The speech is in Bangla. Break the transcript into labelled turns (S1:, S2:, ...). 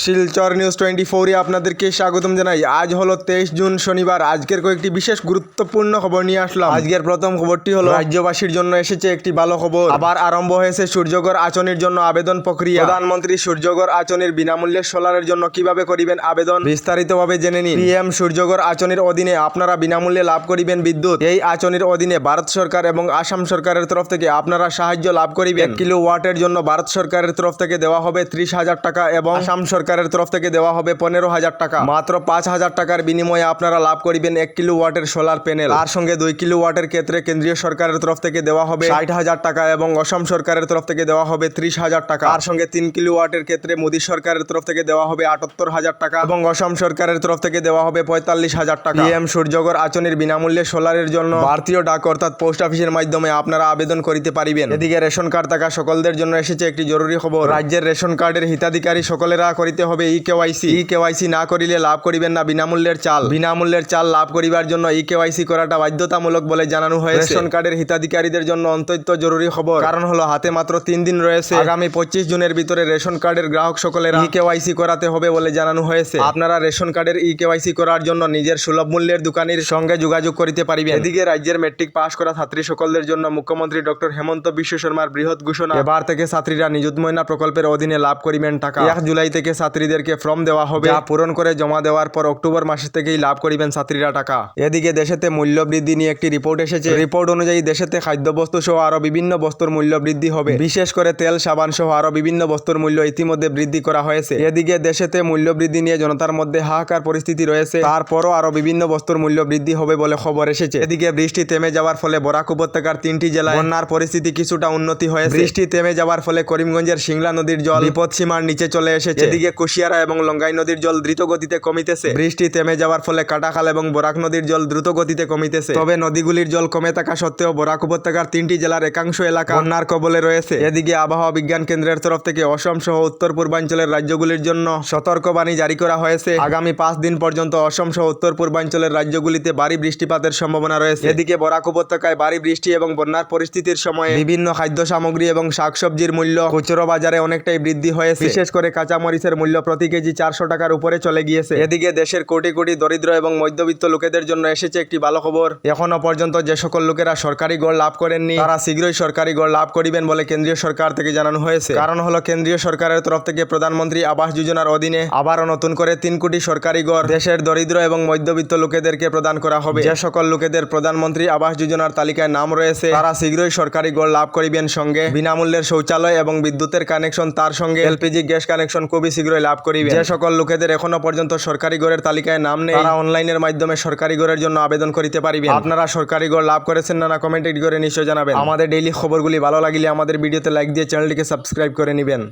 S1: শিলচর নিউজ 24 আপনাদেরকে স্বাগতম জানাই। আজ হলো 23 জুন শনিবার। আজকের কয়েকটি বিশেষ গুরুত্বপূর্ণ খবর নিয়ে আসলাম। আজকের প্রথম খবরটি হলো রাজ্যবাসীর জন্য এসেছে একটি ভালো খবর। আবার আরম্ভ হয়েছে সূর্যঘর আঁচনির জন্য আবেদন প্রক্রিয়া। প্রধানমন্ত্রী সূর্যঘর আঁচনির বিনামূল্যে সোলারের জন্য কিভাবে করিবেন আবেদন, বিস্তারিতভাবে জেনে নিন। পিএম সূর্যঘর আঁচনির অধীনে আপনারা বিনামূল্যে লাভ করিবেন বিদ্যুৎ। এই আঁচনির অধীনে ভারত সরকার এবং আসাম সরকারের তরফ থেকে আপনারা সাহায্য লাভ করিবেন। 1 কিলোওয়াটের জন্য ভারত সরকারের তরফ থেকে দেওয়া হবে 30,000 টাকা এবং আসাম সরকারের তরফ থেকে দেওয়া হবে 15,000 টাকা। মাত্র 5,000 টাকার বিনিময়ে আপনারা লাভ করিবেন 1 কিলোওয়াটের সোলার প্যানেল। তার সঙ্গে 2 কিলোওয়াটের ক্ষেত্রে কেন্দ্রীয় সরকারের তরফ থেকে দেওয়া হবে 60,000 টাকা এবং অসম সরকারের তরফ থেকে দেওয়া হবে 30,000 টাকা। তার সঙ্গে 3 কিলোওয়াটের ক্ষেত্রে মোদী সরকারের তরফ থেকে দেওয়া হবে 78,000 টাকা এবং অসম সরকারের তরফ থেকে দেওয়া হবে 45,000 টাকা। পিএম সূর্যঘর আঁচনির বিনামূল্যে সোলারের জন্য ভারতীয় ডাক অর্থাৎ পোস্ট অফিসের মাধ্যমে আপনারা আবেদন করিতে পারিবেন। এদিকে রেশন কার্ড থাকা সকলদের জন্য এসেছে একটি জরুরি খবর। রাজ্যের রেশন কার্ডের হিতাধিকারী সকলেরা করিতে হবে ই-কেওয়াইসি না করিলে লাভ করিবেন না বিনামূল্যের চাল। বিনামূল্যের চাল লাভ করিবার জন্য ই-কেওয়াইসি করাটা বাধ্যতামূলক বলে জানানো হয়েছে। রেশন কার্ডের হিতাধিকারীদের জন্য অত্যন্ত জরুরি খবর, কারণ হলো হাতে মাত্র 3 দিন রয়েছে। আগামী 25 জুনের ভিতরে রেশন কার্ডের গ্রাহক সকলেরা ই-কেওয়াইসি করাতে হবে বলে জানানো হয়েছে। আপনারা রেশন কার্ডের ই-কেওয়াইসি করার জন্য নিজের সুলভ মূল্যের দোকানের সঙ্গে যোগাযোগ করিতে পারিবেন। এদিকে রাজ্যের ম্যাট্রিক পাস করা ছাত্রী সকলদের জন্য মুখ্যমন্ত্রী ডক্টর হেমন্ত বিশ্ব শর্মার বৃহৎ ঘোষণা। এবার থেকে ছাত্রীরা নিযুত ময়না প্রকল্পের অধীনে লাভ করিবেন টাকা। 1 জুলাই থেকে ছাত্রীদেরকে ফর্ম দেওয়া হবে, যা পূরণ করে জমা দেওয়ার পর অক্টোবর মাস থেকেই লাভ করিবেন ছাত্রীরা টাকা। এদিকে দেশেতে মূল্য বৃদ্ধি নিয়ে একটি রিপোর্ট এসেছে। রিপোর্ট অনুযায়ী দেশেতে খাদ্যবস্তু সহ আরো বিভিন্ন বস্তুর মূল্য বৃদ্ধি হবে। বিশেষ করে তেল, সাবান সহ আরো বিভিন্ন বস্তুর মূল্য ইতিমধ্যে বৃদ্ধি করা হয়েছে। এদিকে দেশেতে মূল্য বৃদ্ধি নিয়ে জনতার মধ্যে হাহাকার পরিস্থিতি রয়েছে। তারপরও আরো বিভিন্ন বস্তুর মূল্য বৃদ্ধি হবে বলে খবর এসেছে। এদিকে বৃষ্টি থেমে যাওয়ার ফলে বরাক উপত্যকার 3টি জেলায় বন্যার পরিস্থিতি কিছুটা উন্নতি হয়েছে। বৃষ্টি থেমে যাওয়ার ফলে করিমগঞ্জের সিংলা নদীর জল বিপদসীমার নিচে চলে এসেছে। এদিকে কুশিয়ারা এবং লঙ্গাই নদীর জল দ্রুত গতিতে কমিতেছে। বৃষ্টি থেমে যাওয়ার ফলে কাটাখাল এবং বরাক নদীর জল দ্রুত গতিতে কমিতেছে। তবে নদীগুলির জল কমে থাকা সত্ত্বেও বরাক উপত্যকার 3টি জেলার একাংশ এলাকা বন্যার কবলে রয়েছে। এদিকে আবহাওয়া বিজ্ঞান কেন্দ্রের তরফ থেকে অসম সহ উত্তর পূর্বাঞ্চলের রাজ্যগুলির জন্য সতর্কবাণী জারি করা হয়েছে। আগামী 5 দিন পর্যন্ত অসম সহ উত্তর পূর্বাঞ্চলের রাজ্যগুলিতে ভারী বৃষ্টিপাতের সম্ভাবনা রয়েছে। এদিকে বরাক উপত্যকায় ভারী বৃষ্টি এবং বন্যার পরিস্থিতির সময়ে বিভিন্ন খাদ্য সামগ্রী এবং শাকসবজির মূল্য খুচরো বাজারে অনেকটাই বৃদ্ধি হয়েছে। বিশেষ করে কাঁচামরিচের মূল্য প্রতি কেজি 400 টাকার উপরে চলে গিয়েছে। এদিকে দেশের কোটি কোটি দরিদ্র এবং মধ্যবিত্ত লোকেদের জন্য এসেছে একটি ভালো খবর। এখনো পর্যন্ত যে সকল লোকেরা সরকারি গড় লাভ করেননি তারা শীঘ্রই সরকারি গড় লাভ করিবেন বলে কেন্দ্রীয় সরকার থেকে জানানো হয়েছে। কারণ হলো কেন্দ্রীয় সরকারের তরফ থেকে প্রধানমন্ত্রী আবাস যোজনার অধীনে আবারও নতুন করে 3 কোটি সরকারি গড় দেশের দরিদ্র এবং মধ্যবিত্ত লোকেদেরকে প্রদান করা হবে। যে সকল লোকেদের প্রধানমন্ত্রী আবাস যোজনার তালিকায় নাম রয়েছে তারা শীঘ্রই সরকারি গড় লাভ করিবেন। সঙ্গে বিনামূল্যের শৌচালয় এবং বিদ্যুতের কানেকশন, তার সঙ্গে এলপিজি গ্যাস কানেকশন খুবই শীঘ্রই লাভ করিবেন। যে সকল লোকেদের এখনো পর্যন্ত সরকারি গড়ের তালিকায় নাম নেই তারা অনলাইনের মাধ্যমে সরকারি গড়ের জন্য আবেদন করিতে পারিবেন। আপনারা সরকারি গড় লাভ করেছেন না কমেন্ট করে নিশ্চয় জানাবেন। আমাদের ডেইলি খবরগুলি ভালো লাগলে আমাদের ভিডিওতে লাইক দিয়ে চ্যানেলটিকে সাবস্ক্রাইব করে নেবেন।